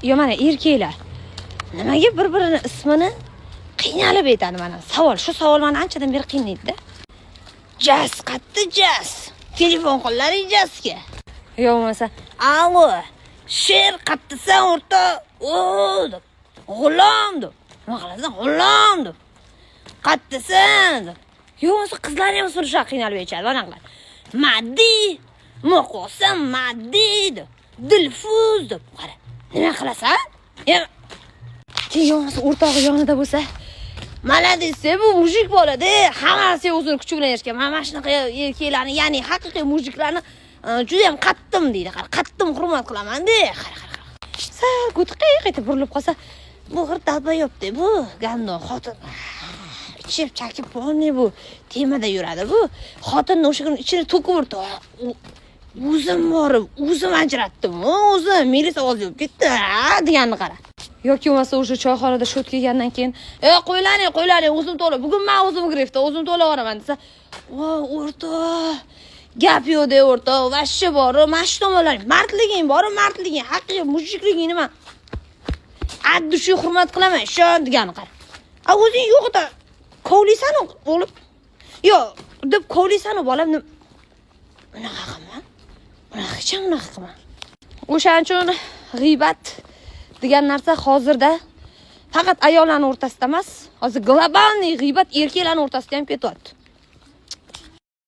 Yo mana erkaklar nimaga bir-birini ismini qiynalib aytadi mana? Savol, shu savol meni anchadan beri qiynaydi-da. Jas, qayerda jas? Telefon qo'llaring jasga. Yo bo'lmasa, "Alo, sher qayerdasan o'rta?" O, deb. "G'ulom" deb. Nima qilasan? "G'ulom" deb. "Qayerdasan?" deb. Yo bo'lmasa qizlarni ham ismini shunaqa qiynalib aytadi, mana qilar. "Maddi, mo'qosan Maddi" deb. "Dilfuz" deb. Qara. Nima qilasan? Keyin o'rtog'i yonida bo'lsa, "Mana desa bu mujik bo'ladi, hammasi o'zini kuchi bilan erishgan. Mana shunaqa erkaklarni, ya'ni haqiqiy mujiklarni juda ham qattim" deydi. Qara, qattim hurmat qilaman-da. Qara. Sal go'tqiy qaytib burilib qolsa, "Bu g'irtalba yopdi, bu gandon xotin. Ichib chakib bo'lni bu temada yuradi bu. Xotinni o'sha kuni ichini to'kib urdi. O'zim borib, o'zim ajratdim. O'zim milisa ovoz yopib ketdi" deganni qara. Yoki bo'lmasa o'sha choyxonada shot kelgandan keyin, qo'ylaring, o'zim to'la. Bugun men o'zim grifda, o'zim to'la boraman" desa, o'rtoq, gap yo'q-da o'rtoq, vashshi bor, mana shu tomonlar, mardliging bor, mardliging, haqiqiy mujikliging nima? Addi shu hurmat qilaman, ishon degani qara. O'zing yo'q-da, kovlaysan o'g'lim. Yo'q, deb kovlaysan bolam. Unaqa qilma. Unaqa qilma. O'shaning uchun g'iybat degan narsa hozirda faqat ayollarning o'rtasida emas, hozir globalniy g'iybat erkaklarning o'rtasida ham ketyapti.